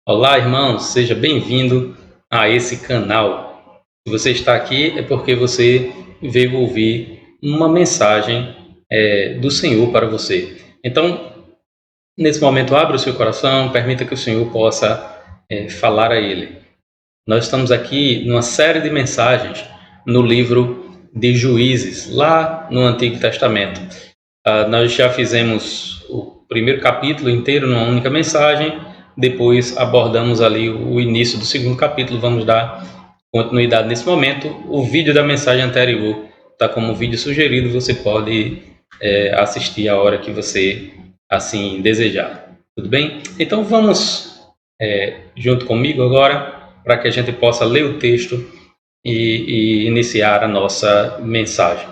Olá, irmãos, seja bem-vindo a esse canal. Se você está aqui é porque você veio ouvir uma mensagem do Senhor para você. Então, nesse momento, abra o seu coração, permita que o Senhor possa falar a Ele. Nós estamos aqui numa série de mensagens no livro de Juízes, lá no Antigo Testamento. Nós já fizemos o primeiro capítulo inteiro numa única mensagem, depois abordamos ali o início do segundo capítulo, vamos dar continuidade nesse momento. O vídeo da mensagem anterior está como vídeo sugerido, você pode assistir a hora que você assim desejar. Tudo bem? Então vamos junto comigo agora, para que a gente possa ler o texto e iniciar a nossa mensagem.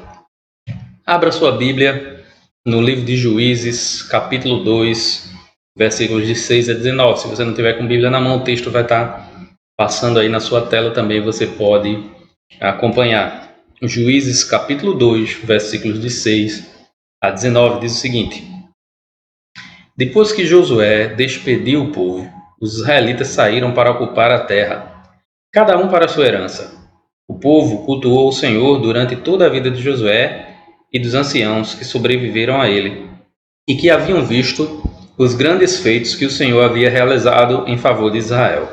Abra sua Bíblia no livro de Juízes, capítulo 2, versículos de 6 a 19. Se você não tiver com a Bíblia na mão, o texto vai estar passando aí na sua tela também, você pode acompanhar. Juízes, capítulo 2, versículos de 6 a 19, diz o seguinte: Depois que Josué despediu o povo, os israelitas saíram para ocupar a terra, cada um para sua herança. O povo cultuou o Senhor durante toda a vida de Josué e dos anciãos que sobreviveram a ele, e que haviam visto os grandes feitos que o Senhor havia realizado em favor de Israel.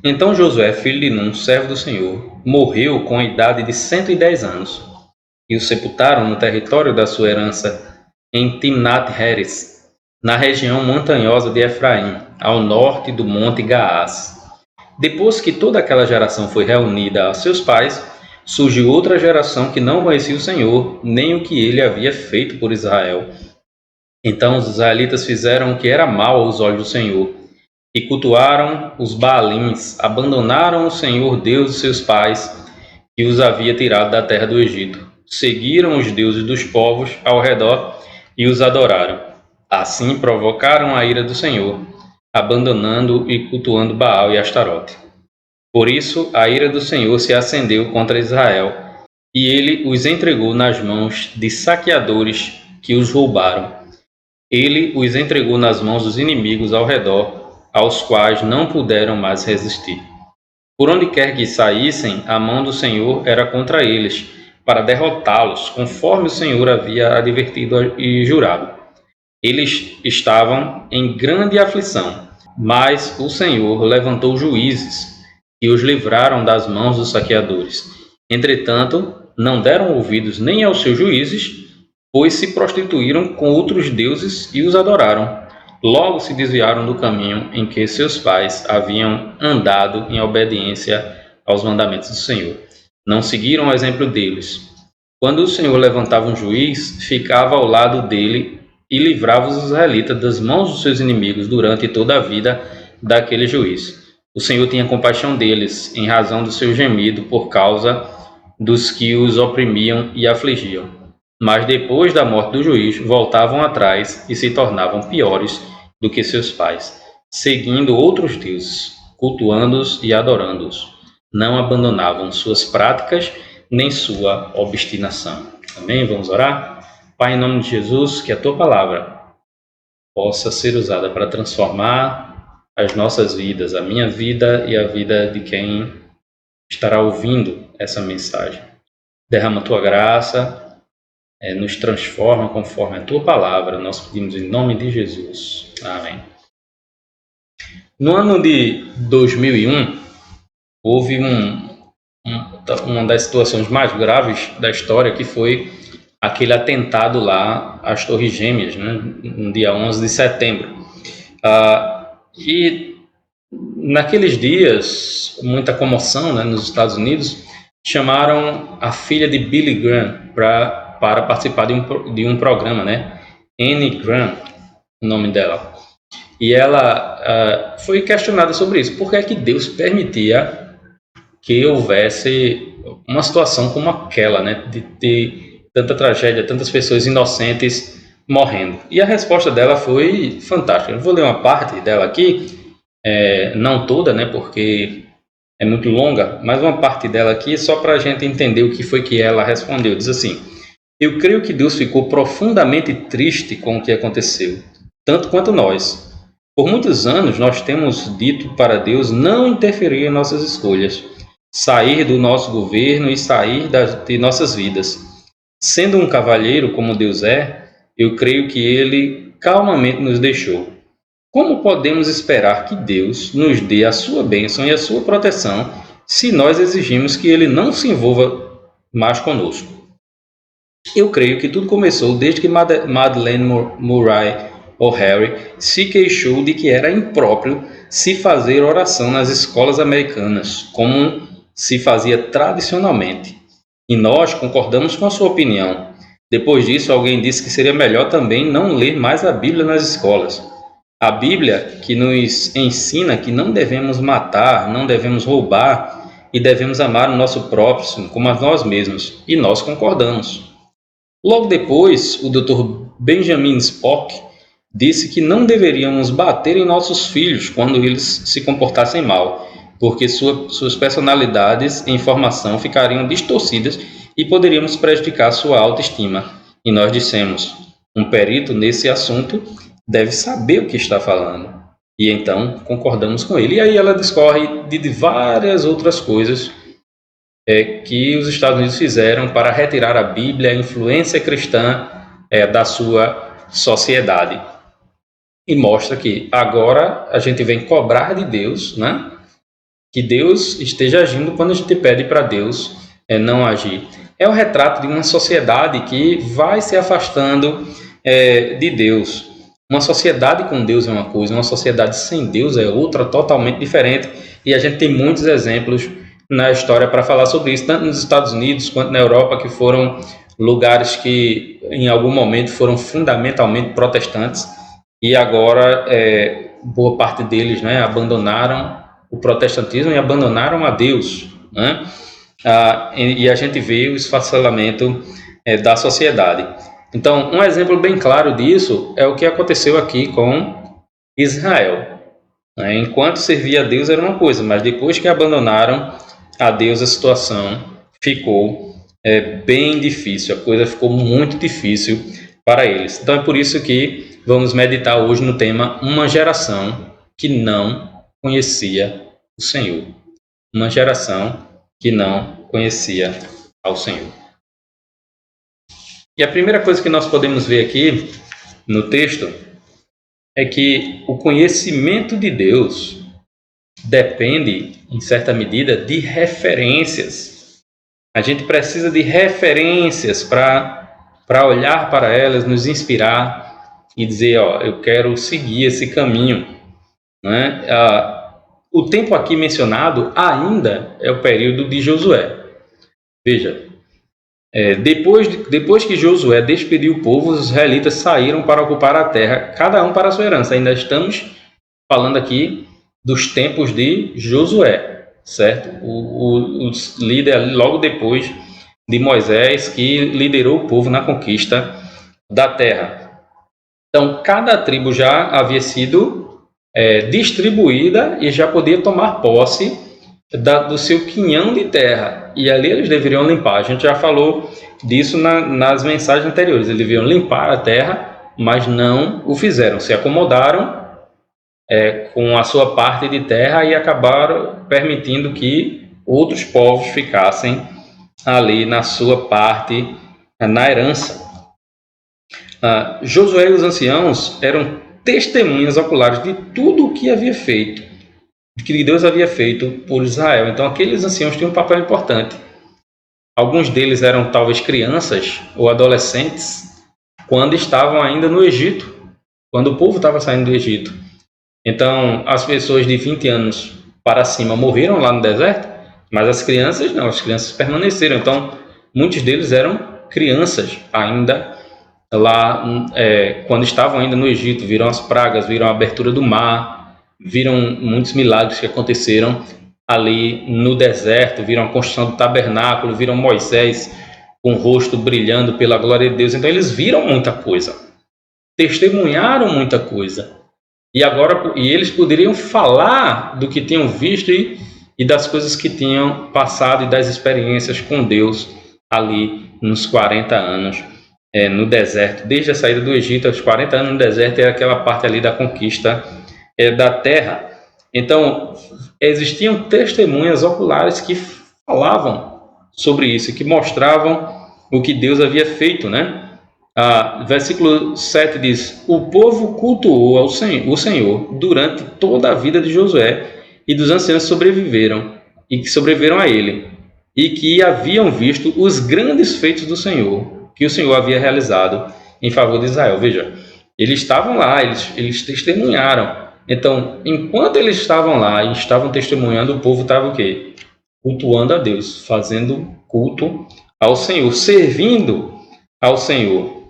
Então Josué, filho de Num, servo do Senhor, morreu com a idade de 110 anos, e o sepultaram no território da sua herança, em Timnat-Heres, na região montanhosa de Efraim, ao norte do monte Gaás. Depois que toda aquela geração foi reunida a seus pais, surgiu outra geração que não conhecia o Senhor, nem o que ele havia feito por Israel. Então os israelitas fizeram o que era mal aos olhos do Senhor, e cultuaram os Baalins, abandonaram o Senhor Deus de seus pais, que os havia tirado da terra do Egito. Seguiram os deuses dos povos ao redor e os adoraram. Assim provocaram a ira do Senhor, abandonando e cultuando Baal e Astarote. Por isso a ira do Senhor se acendeu contra Israel, e ele os entregou nas mãos de saqueadores que os roubaram. Ele os entregou nas mãos dos inimigos ao redor, aos quais não puderam mais resistir. Por onde quer que saíssem, a mão do Senhor era contra eles, para derrotá-los, conforme o Senhor havia advertido e jurado. Eles estavam em grande aflição, mas o Senhor levantou juízes que os livraram das mãos dos saqueadores. Entretanto, não deram ouvidos nem aos seus juízes, pois se prostituíram com outros deuses e os adoraram. Logo se desviaram do caminho em que seus pais haviam andado em obediência aos mandamentos do Senhor. Não seguiram o exemplo deles. Quando o Senhor levantava um juiz, ficava ao lado dele e livrava os israelitas das mãos dos seus inimigos durante toda a vida daquele juiz. O Senhor tinha compaixão deles, em razão do seu gemido, por causa dos que os oprimiam e afligiam. Mas depois da morte do juiz, voltavam atrás e se tornavam piores do que seus pais, seguindo outros deuses, cultuando-os e adorando-os. Não abandonavam suas práticas nem sua obstinação. Amém? Vamos orar? Pai, em nome de Jesus, que a Tua palavra possa ser usada para transformar as nossas vidas, a minha vida e a vida de quem estará ouvindo essa mensagem. Derrama a Tua graça, nos transforma conforme a Tua palavra, nós pedimos em nome de Jesus. Amém. No ano de 2001, houve uma das situações mais graves da história, que foi aquele atentado lá às Torres Gêmeas, né, no dia 11 de setembro. E naqueles dias, muita comoção, né, nos Estados Unidos, chamaram a filha de Billy Graham para participar de um programa, né? Anne Graham, o nome dela. E ela foi questionada sobre isso. Por que é que Deus permitia que houvesse uma situação como aquela, né? De tanta tragédia, tantas pessoas inocentes morrendo. E a resposta dela foi fantástica. Eu vou ler uma parte dela aqui, não toda, né? Porque é muito longa, mas uma parte dela aqui só para a gente entender o que foi que ela respondeu. Diz assim: eu creio que Deus ficou profundamente triste com o que aconteceu, tanto quanto nós. Por muitos anos, nós temos dito para Deus não interferir em nossas escolhas, sair do nosso governo e sair de nossas vidas. Sendo um cavalheiro como Deus é, eu creio que Ele calmamente nos deixou. Como podemos esperar que Deus nos dê a sua bênção e a sua proteção se nós exigimos que Ele não se envolva mais conosco? Eu creio que tudo começou desde que Madeleine Murray O'Hare se queixou de que era impróprio se fazer oração nas escolas americanas, como se fazia tradicionalmente. E nós concordamos com a sua opinião. Depois disso, alguém disse que seria melhor também não ler mais a Bíblia nas escolas. A Bíblia que nos ensina que não devemos matar, não devemos roubar e devemos amar o nosso próximo como a nós mesmos. E nós concordamos. Logo depois, o Dr. Benjamin Spock disse que não deveríamos bater em nossos filhos quando eles se comportassem mal, porque suas personalidades em formação ficariam distorcidas e poderíamos prejudicar sua autoestima. E nós dissemos, um perito nesse assunto deve saber o que está falando. E então concordamos com ele. E aí ela discorre de várias outras coisas que os Estados Unidos fizeram para retirar a Bíblia, a influência cristã da sua sociedade. E mostra que agora a gente vem cobrar de Deus, né? Que Deus esteja agindo quando a gente pede para Deus não agir. É o retrato de uma sociedade que vai se afastando de Deus. Uma sociedade com Deus é uma coisa, uma sociedade sem Deus é outra, totalmente diferente. E a gente tem muitos exemplos na história para falar sobre isso, tanto nos Estados Unidos quanto na Europa, que foram lugares que em algum momento foram fundamentalmente protestantes e agora boa parte deles abandonaram o protestantismo e abandonaram a Deus, né? E a gente vê o esfacelamento da sociedade. Então, um exemplo bem claro disso é o que aconteceu aqui com Israel. Enquanto servia a Deus era uma coisa, mas depois que abandonaram a Deus, a situação ficou bem difícil, a coisa ficou muito difícil para eles. Então é por isso que vamos meditar hoje no tema uma geração que não conhecia o Senhor. Uma geração que não conhecia ao Senhor. E a primeira coisa que nós podemos ver aqui no texto é que o conhecimento de Deus depende, em certa medida, de referências. A gente precisa de referências para olhar para elas, nos inspirar e dizer, eu quero seguir esse caminho, né? O tempo aqui mencionado ainda é o período de Josué. Veja, depois que Josué despediu o povo, os israelitas saíram para ocupar a terra, cada um para a sua herança. Ainda estamos falando aqui dos tempos de Josué, certo? O líder logo depois de Moisés, que liderou o povo na conquista da terra. Então, cada tribo já havia sido distribuída e já podia tomar posse do seu quinhão de terra. E ali eles deveriam limpar. A gente já falou disso nas mensagens anteriores. Eles deveriam limpar a terra, mas não o fizeram. Se acomodaram com a sua parte de terra e acabaram permitindo que outros povos ficassem ali na sua parte, na herança. Josué e os anciãos eram testemunhas oculares de tudo o que havia feito, que Deus havia feito por Israel. Então aqueles anciãos tinham um papel importante. Alguns deles eram talvez crianças ou adolescentes quando estavam ainda no Egito, quando o povo estava saindo do Egito. Então as pessoas de 20 anos para cima morreram lá no deserto, mas as crianças não, as crianças permaneceram. Então muitos deles eram crianças ainda lá, quando estavam ainda no Egito, viram as pragas, viram a abertura do mar, viram muitos milagres que aconteceram ali no deserto, viram a construção do tabernáculo, viram Moisés com o rosto brilhando pela glória de Deus. Então eles viram muita coisa, testemunharam muita coisa, e eles poderiam falar do que tinham visto e das coisas que tinham passado e das experiências com Deus ali nos 40 anos no deserto. Desde a saída do Egito, aos 40 anos no deserto, é aquela parte ali da conquista da terra. Então, existiam testemunhas oculares que falavam sobre isso, que mostravam o que Deus havia feito, né? Versículo 7 diz: o povo cultuou o Senhor durante toda a vida de Josué, e dos anciãos sobreviveram, e que sobreviveram a ele, e que haviam visto os grandes feitos do Senhor, que o Senhor havia realizado em favor de Israel. Veja, eles estavam lá, eles testemunharam. Então, enquanto eles estavam lá e estavam testemunhando, o povo estava o quê? Cultuando a Deus, fazendo culto ao Senhor, servindo ao Senhor.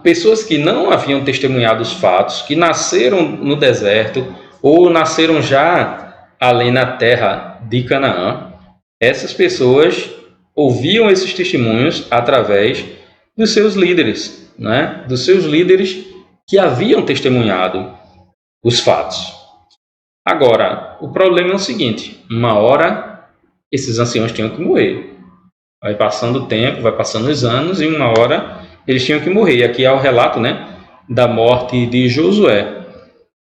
Pessoas que não haviam testemunhado os fatos, que nasceram no deserto ou nasceram já além na terra de Canaã, essas pessoas ouviam esses testemunhos através dos seus líderes, né? Dos seus líderes que haviam testemunhado os fatos. Agora, o problema é o seguinte: uma hora esses anciãos tinham que morrer. Vai passando o tempo, vai passando os anos, e uma hora eles tinham que morrer. E aqui há o relato, né, da morte de Josué.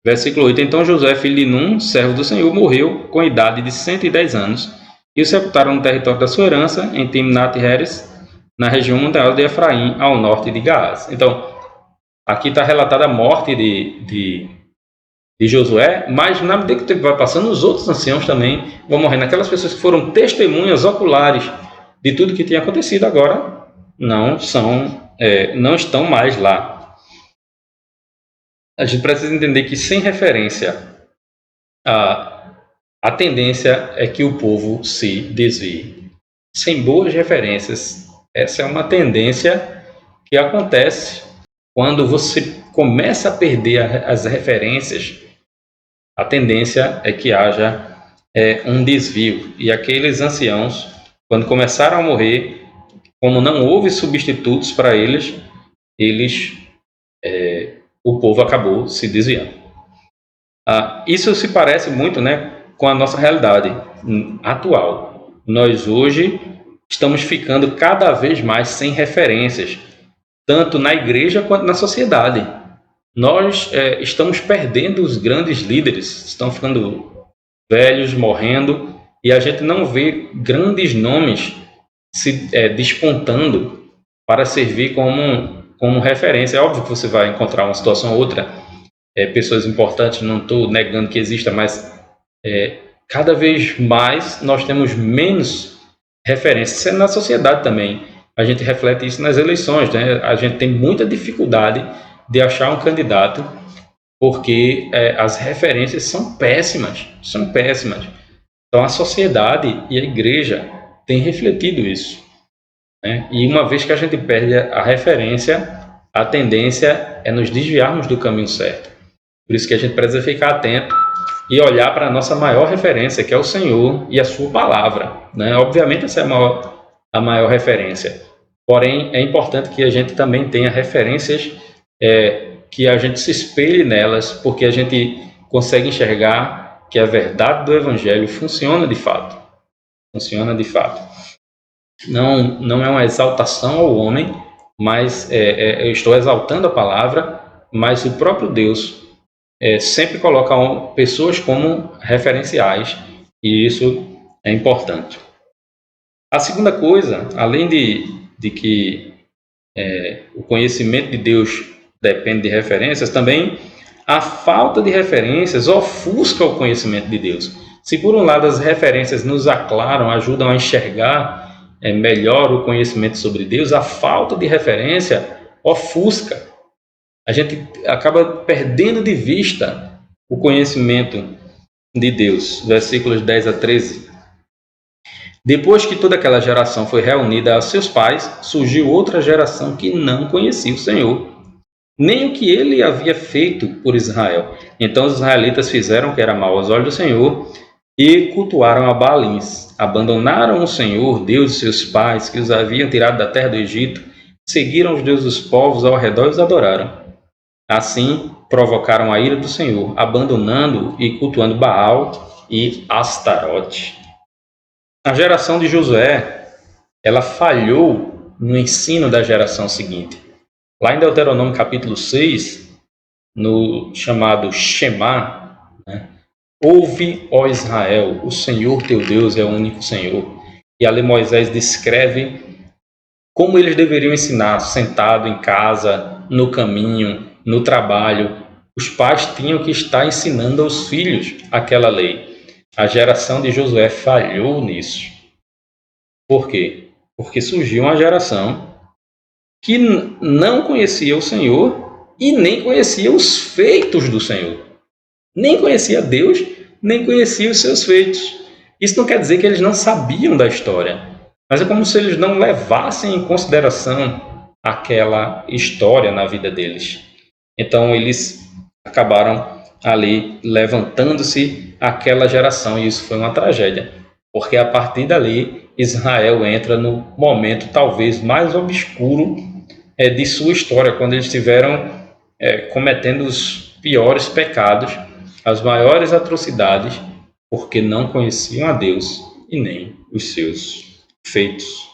Versículo 8. Então Josué, filho de Num, servo do Senhor, morreu com a idade de 110 anos, e o sepultaram no território da sua herança, em Timnat-Heres, na região montanhosa de Efraim, ao norte de Gaás. Então, aqui está relatada a morte de Josué, mas na medida que o tempo vai passando, os outros anciãos também vão morrendo. Aquelas pessoas que foram testemunhas oculares de tudo que tinha acontecido, agora não estão mais lá. A gente precisa entender que, sem referência, a tendência é que o povo se desvie. Sem boas referências, essa é uma tendência que acontece quando você começa a perder as referências. A tendência é que haja um desvio. E aqueles anciãos, quando começaram a morrer, como não houve substitutos para eles, o povo acabou se desviando. Isso se parece muito, né, com a nossa realidade atual. Nós hoje estamos ficando cada vez mais sem referências, tanto na igreja quanto na sociedade. Nós estamos perdendo os grandes líderes, estão ficando velhos, morrendo, e a gente não vê grandes nomes se despontando para servir como referência. É óbvio que você vai encontrar uma situação ou outra, pessoas importantes, não estou negando que exista, mas cada vez mais nós temos menos referências. Isso é na sociedade também. A gente reflete isso nas eleições, né? A gente tem muita dificuldade de achar um candidato porque as referências são péssimas, Então a sociedade e a igreja têm refletido isso, né? E uma vez que a gente perde a referência, a tendência é nos desviarmos do caminho certo. Por isso que a gente precisa ficar atento e olhar para a nossa maior referência, que é o Senhor e a sua palavra, né? Obviamente essa é a maior referência, porém é importante que a gente também tenha referências que a gente se espelhe nelas, porque a gente consegue enxergar que a verdade do Evangelho funciona de fato. Não é uma exaltação ao homem, mas eu estou exaltando a palavra, mas o próprio Deus sempre coloca pessoas como referenciais, e isso é importante. A segunda coisa, além de que o conhecimento de Deus depende de referências, também a falta de referências ofusca o conhecimento de Deus. Se por um lado as referências nos aclaram, ajudam a enxergar melhor o conhecimento sobre Deus, a falta de referência ofusca. A gente acaba perdendo de vista o conhecimento de Deus. Versículos 10 a 13. Depois que toda aquela geração foi reunida aos seus pais, surgiu outra geração que não conhecia o Senhor, nem o que ele havia feito por Israel. Então os israelitas fizeram o que era mal aos olhos do Senhor e cultuaram a Baalins. Abandonaram o Senhor, Deus de seus pais, que os haviam tirado da terra do Egito, seguiram os deuses dos povos ao redor e os adoraram. Assim provocaram a ira do Senhor, abandonando e cultuando Baal e Astarote. A geração de Josué, ela falhou no ensino da geração seguinte. Lá em Deuteronômio capítulo 6, no chamado Shema, né? Ouve, ó Israel, o Senhor teu Deus é o único Senhor. E ali Moisés descreve como eles deveriam ensinar, sentado em casa, no caminho, no trabalho. Os pais tinham que estar ensinando aos filhos aquela lei. A geração de Josué falhou nisso. Por quê? Porque surgiu uma geração que não conhecia o Senhor e nem conhecia os feitos do Senhor. Nem conhecia Deus, nem conhecia os seus feitos. Isso não quer dizer que eles não sabiam da história, mas é como se eles não levassem em consideração aquela história na vida deles. Então eles acabaram ali levantando-se aquela geração, e isso foi uma tragédia, porque a partir dali Israel entra no momento talvez mais obscuro de sua história, quando eles estiveram cometendo os piores pecados, as maiores atrocidades, porque não conheciam a Deus e nem os seus feitos.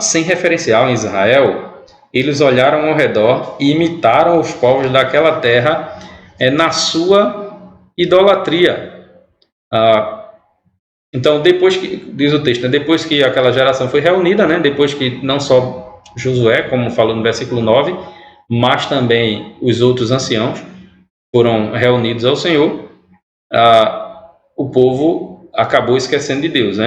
Sem referencial em Israel, eles olharam ao redor e imitaram os povos daquela terra na sua idolatria. Então, depois que, diz o texto, depois que aquela geração foi reunida, depois que não só Josué, como falou no versículo 9, mas também os outros anciãos foram reunidos ao Senhor, o povo acabou esquecendo de Deus,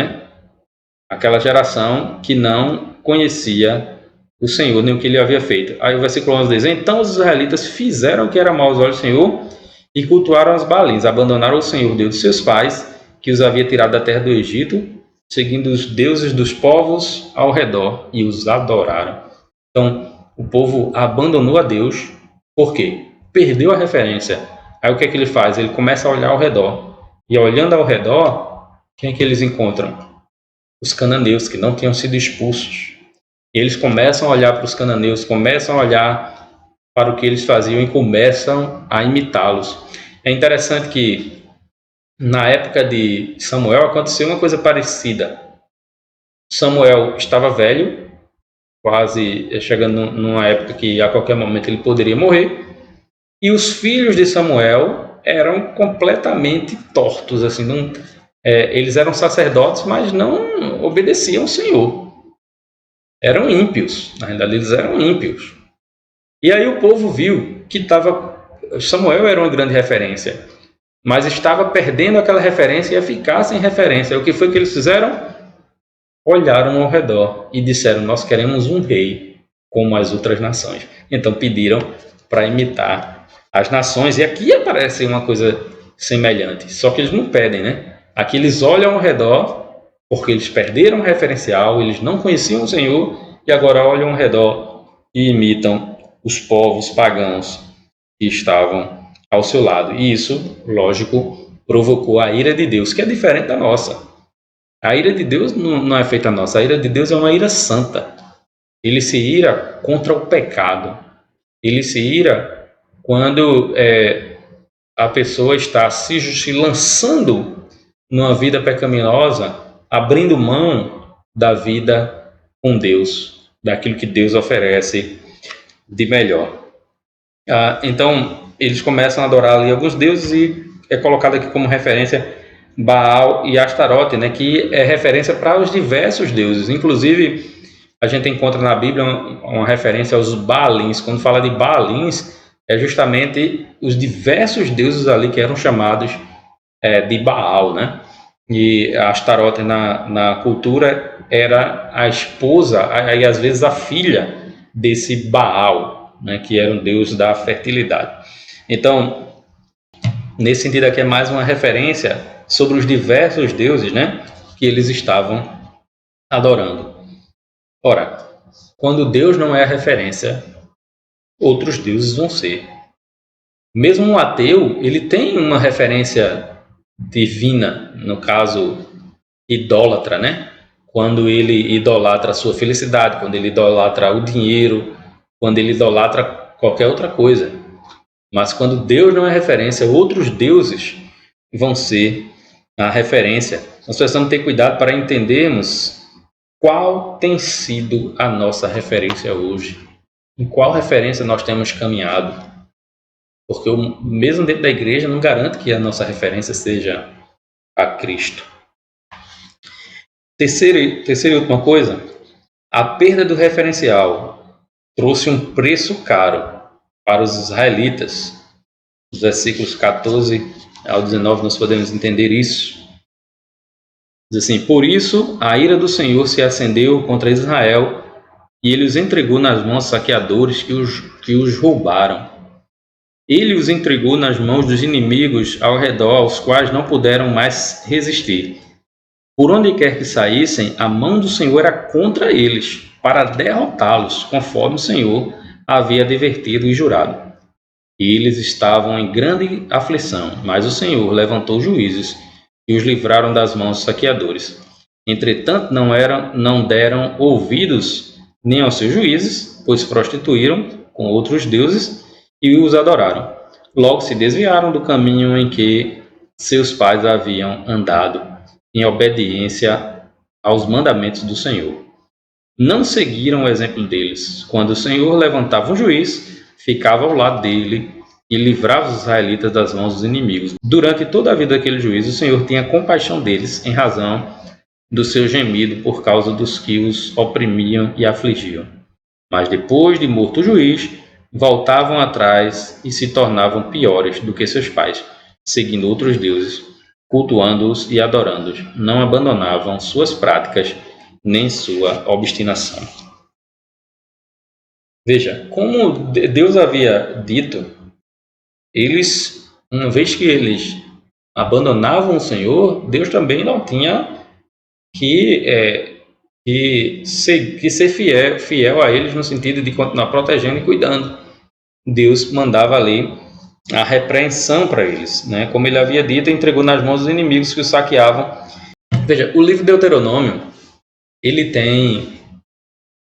Aquela geração que não conhecia o Senhor, nem o que ele havia feito. Aí o versículo 11 diz: então os israelitas fizeram o que era mau aos olhos do Senhor e cultuaram os Baalins, abandonaram o Senhor, Deus de seus pais, que os havia tirado da terra do Egito, seguindo os deuses dos povos ao redor, e os adoraram. Então, o povo abandonou a Deus. Por quê? Perdeu a referência. Aí o que é que ele faz? Ele começa a olhar ao redor. E olhando ao redor, quem é que eles encontram? Os cananeus, que não tinham sido expulsos. Eles começam a olhar para os cananeus, começam a olhar para o que eles faziam e começam a imitá-los. É interessante que na época de Samuel aconteceu uma coisa parecida. Samuel estava velho, quase chegando numa época que a qualquer momento ele poderia morrer, e os filhos de Samuel eram completamente tortos, assim, eles eram sacerdotes, mas não obedeciam ao Senhor. Eram ímpios, na realidade eles eram ímpios. E aí o povo viu que Samuel era uma grande referência, mas estava perdendo aquela referência e ia ficar sem referência. O que foi que eles fizeram? Olharam ao redor e disseram: nós queremos um rei como as outras nações. Então pediram para imitar as nações. E aqui aparece uma coisa semelhante, só que eles não pedem, Aqui eles olham ao redor, porque eles perderam o referencial, eles não conheciam o Senhor, e agora olham ao redor e imitam os povos pagãos que estavam ao seu lado. E isso, lógico, provocou a ira de Deus, que é diferente da nossa. A ira de Deus não é feita nossa, a ira de Deus é uma ira santa. Ele se ira contra o pecado. Ele se ira quando a pessoa está se lançando numa vida pecaminosa, abrindo mão da vida com Deus, daquilo que Deus oferece de melhor. Então, eles começam a adorar ali alguns deuses, e é colocado aqui como referência Baal e Astarote, que é referência para os diversos deuses. Inclusive, a gente encontra na Bíblia uma referência aos Baalins. Quando fala de Baalins, é justamente os diversos deuses ali que eram chamados de Baal, E Astarote na cultura era a esposa, e às vezes a filha desse Baal, que era um deus da fertilidade. Então, nesse sentido aqui é mais uma referência sobre os diversos deuses, que eles estavam adorando. Ora, quando Deus não é a referência, outros deuses vão ser. Mesmo um ateu, ele tem uma referência divina, no caso, idólatra, Quando ele idolatra a sua felicidade, quando ele idolatra o dinheiro, quando ele idolatra qualquer outra coisa. Mas quando Deus não é referência, outros deuses vão ser a referência. Nós precisamos ter cuidado para entendermos qual tem sido a nossa referência hoje. Em qual referência nós temos caminhado. porque mesmo dentro da igreja não garante que a nossa referência seja a Cristo. Terceira e última coisa, a perda do referencial trouxe um preço caro para os israelitas. Os versículos 14 ao 19 nós podemos entender isso. Diz assim: por isso a ira do Senhor se acendeu contra Israel e ele os entregou nas mãos dos saqueadores que os roubaram. Ele os entregou nas mãos dos inimigos ao redor, aos quais não puderam mais resistir. Por onde quer que saíssem, a mão do Senhor era contra eles, para derrotá-los, conforme o Senhor havia advertido e jurado. E eles estavam em grande aflição, mas o Senhor levantou juízes e os livraram das mãos dos saqueadores. Entretanto, não deram ouvidos nem aos seus juízes, pois se prostituíram com outros deuses e os adoraram. Logo se desviaram do caminho em que seus pais haviam andado, em obediência aos mandamentos do Senhor. Não seguiram o exemplo deles. Quando o Senhor levantava um juiz, ficava ao lado dele e livrava os israelitas das mãos dos inimigos. Durante toda a vida daquele juiz, o Senhor tinha compaixão deles em razão do seu gemido por causa dos que os oprimiam e afligiam. Mas depois de morto o juiz, voltavam atrás e se tornavam piores do que seus pais, seguindo outros deuses, cultuando-os e adorando-os. Não abandonavam suas práticas nem sua obstinação. Veja, como Deus havia dito, uma vez que eles abandonavam o Senhor, Deus também não tinha que ser fiel a eles no sentido de continuar protegendo e cuidando. Deus mandava ali a repreensão para eles, né? Como ele havia dito, entregou nas mãos dos inimigos que os saqueavam. Veja, o livro de Deuteronômio, ele tem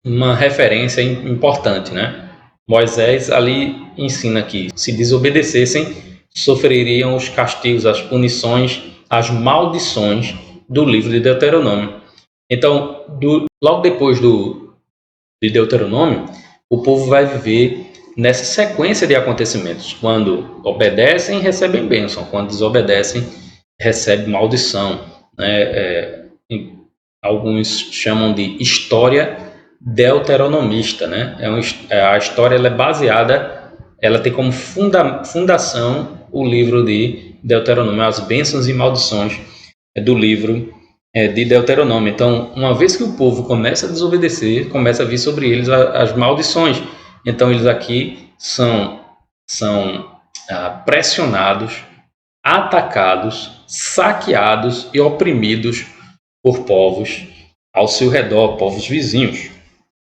uma referência importante, né? Moisés ali ensina que se desobedecessem, sofreriam os castigos, as punições, as maldições do livro de Deuteronômio. Então, logo depois de Deuteronômio, o povo vai viver nessa sequência de acontecimentos. Quando obedecem, recebem bênção. Quando desobedecem, recebem maldição, né? Alguns chamam de história deuteronomista, né? A história ela é baseada, ela tem como fundação o livro de Deuteronômio, as bênçãos e maldições do livro de Deuteronômio. Então, uma vez que o povo começa a desobedecer, começa a vir sobre eles as maldições. Então, eles aqui são pressionados, atacados, saqueados e oprimidos por povos ao seu redor, povos vizinhos.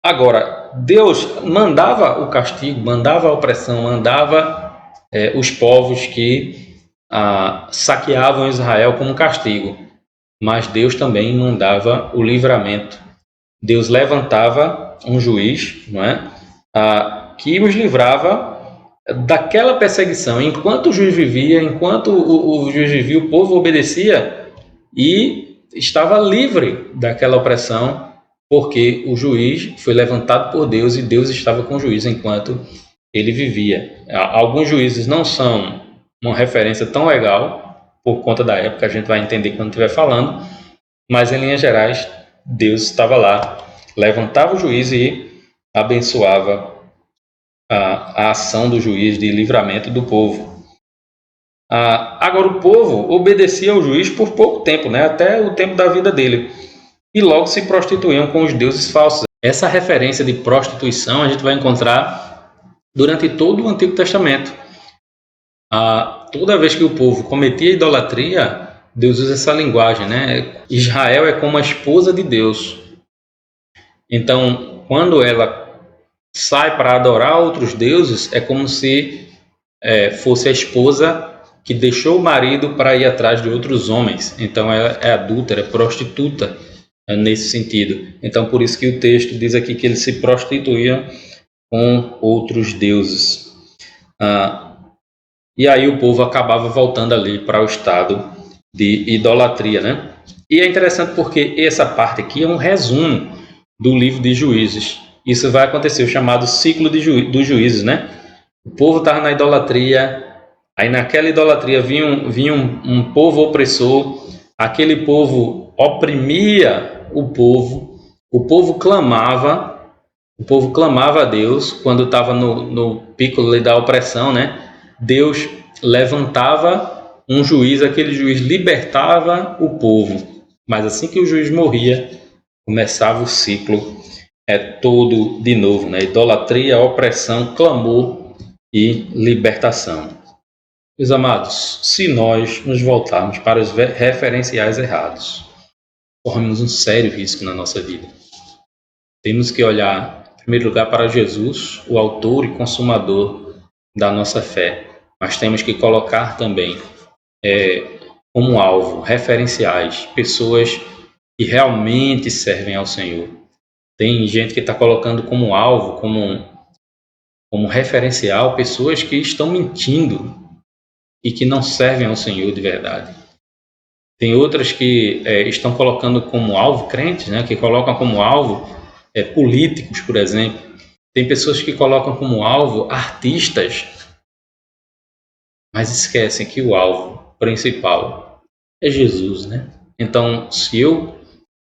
Agora, Deus mandava o castigo, mandava a opressão, mandava os povos que saqueavam Israel como castigo. Mas Deus também mandava o livramento. Deus levantava um juiz, não é? Que os livrava daquela perseguição. Enquanto o juiz vivia, enquanto o juiz vivia, o povo obedecia e estava livre daquela opressão, porque o juiz foi levantado por Deus e Deus estava com o juiz enquanto ele vivia. Alguns juízes não são uma referência tão legal, por conta da época, a gente vai entender quando estiver falando, mas em linhas gerais, Deus estava lá, levantava o juiz e abençoava a ação do juiz de livramento do povo. Agora, o povo obedecia ao juiz por pouco tempo, né? Até o tempo da vida dele, e logo se prostituíam com os deuses falsos. Essa referência de prostituição a gente vai encontrar durante todo o Antigo Testamento. Toda vez que o povo cometia idolatria, Deus usa essa linguagem, né? Israel é como a esposa de Deus. Então, quando ela sai para adorar outros deuses, é como se fosse a esposa que deixou o marido para ir atrás de outros homens. Então, ela é adúltera, é prostituta nesse sentido. Então, por isso que o texto diz aqui que eles se prostituíam com outros deuses. E aí o povo acabava voltando ali para o estado de idolatria, né? E é interessante porque essa parte aqui é um resumo do livro de Juízes. Isso vai acontecer, o chamado ciclo dos juízes, né? O povo estava na idolatria, Aí naquela idolatria vinha um povo opressor, aquele povo oprimia o povo clamava a Deus quando estava no pico da opressão, né? Deus levantava um juiz, aquele juiz libertava o povo, mas assim que o juiz morria, começava o ciclo todo de novo, né? Idolatria, opressão, clamor e libertação. Meus amados, se nós nos voltarmos para os referenciais errados, corremos um sério risco na nossa vida. Temos que olhar, em primeiro lugar, para Jesus, o autor e consumador da nossa fé, mas temos que colocar também como alvo referenciais, pessoas que realmente servem ao Senhor. Tem gente que está colocando como alvo, como referencial, pessoas que estão mentindo e que não servem ao Senhor de verdade. Tem outras que estão colocando como alvo crentes, né, que colocam como alvo políticos, por exemplo. Tem pessoas que colocam como alvo artistas, mas esquecem que o alvo principal é Jesus, né? Então, se eu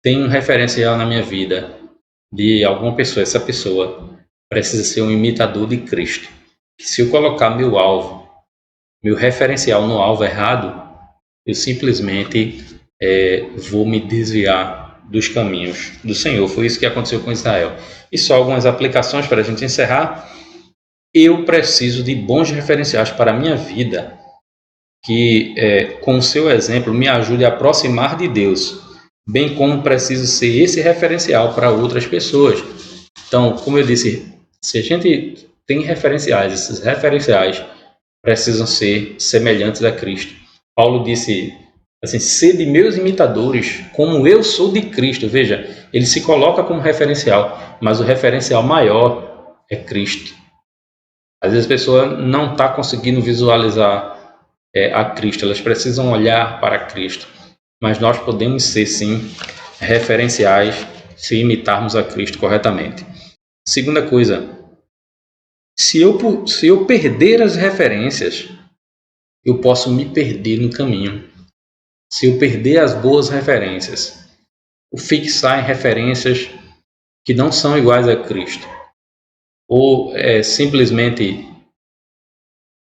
tenho um referencial na minha vida de alguma pessoa, essa pessoa precisa ser um imitador de Cristo. Se eu colocar meu referencial no alvo errado, eu simplesmente vou me desviar dos caminhos do Senhor. Foi isso que aconteceu com Israel. E só algumas aplicações para a gente encerrar. Eu preciso de bons referenciais para a minha vida, que com o seu exemplo me ajude a aproximar de Deus, bem como preciso ser esse referencial para outras pessoas. Então, como eu disse, se a gente tem referenciais, esses referenciais precisam ser semelhantes a Cristo. Paulo disse assim, sede meus imitadores, como eu sou de Cristo. Veja, ele se coloca como referencial, mas o referencial maior é Cristo. Às vezes a pessoa não está conseguindo visualizar a Cristo, elas precisam olhar para Cristo. Mas nós podemos ser, sim, referenciais se imitarmos a Cristo corretamente. Segunda coisa, se eu perder as referências, eu posso me perder no caminho. Se eu perder as boas referências, o fixar em referências que não são iguais a Cristo, ou simplesmente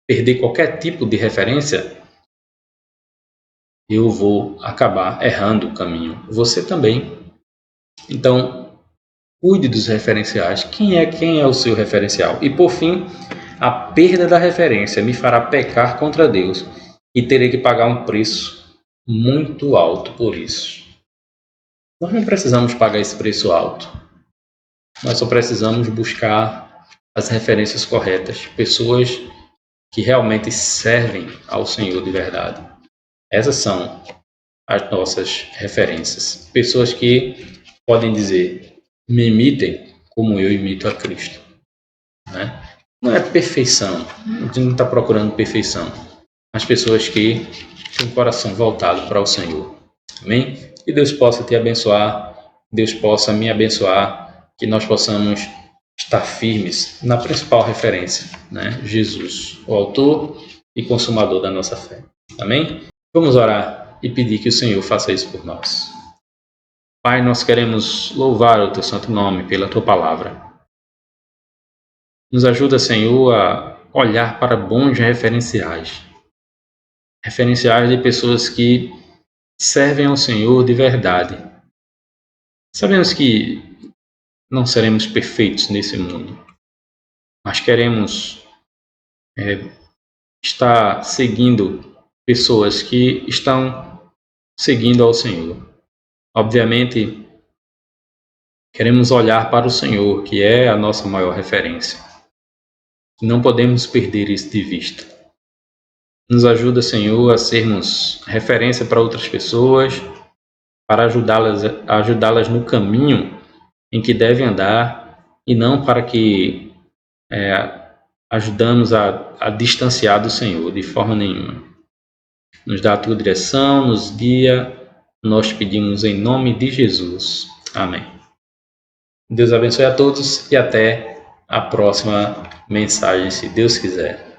perder qualquer tipo de referência, eu vou acabar errando o caminho. Você também. Então, cuide dos referenciais. Quem é o seu referencial? E por fim, a perda da referência me fará pecar contra Deus e terei que pagar um preço muito alto por isso. Nós não precisamos pagar esse preço alto. Nós só precisamos buscar as referências corretas, pessoas que realmente servem ao Senhor de verdade. Essas são as nossas referências. Pessoas que podem dizer, me imitem como eu imito a Cristo. Né? Não é perfeição, a gente não está procurando perfeição, mas pessoas que têm o coração voltado para o Senhor. Amém? Que Deus possa te abençoar, Deus possa me abençoar, que nós possamos estar firmes na principal referência, né? Jesus, o autor e consumador da nossa fé. Amém? Vamos orar e pedir que o Senhor faça isso por nós. Pai, nós queremos louvar o Teu santo nome pela Tua palavra. Nos ajuda, Senhor, a olhar para bons referenciais. Referenciais de pessoas que servem ao Senhor de verdade. Sabemos que não seremos perfeitos nesse mundo, mas queremos estar seguindo pessoas que estão seguindo ao Senhor. Obviamente, queremos olhar para o Senhor, que é a nossa maior referência. Não podemos perder isso de vista. Nos ajuda, Senhor, a sermos referência para outras pessoas, para ajudá-las no caminho em que devem andar e não para que ajudamos a distanciar do Senhor de forma nenhuma. Nos dá a Tua direção, nos guia, nós pedimos em nome de Jesus. Amém. Deus abençoe a todos e até a próxima mensagem, se Deus quiser.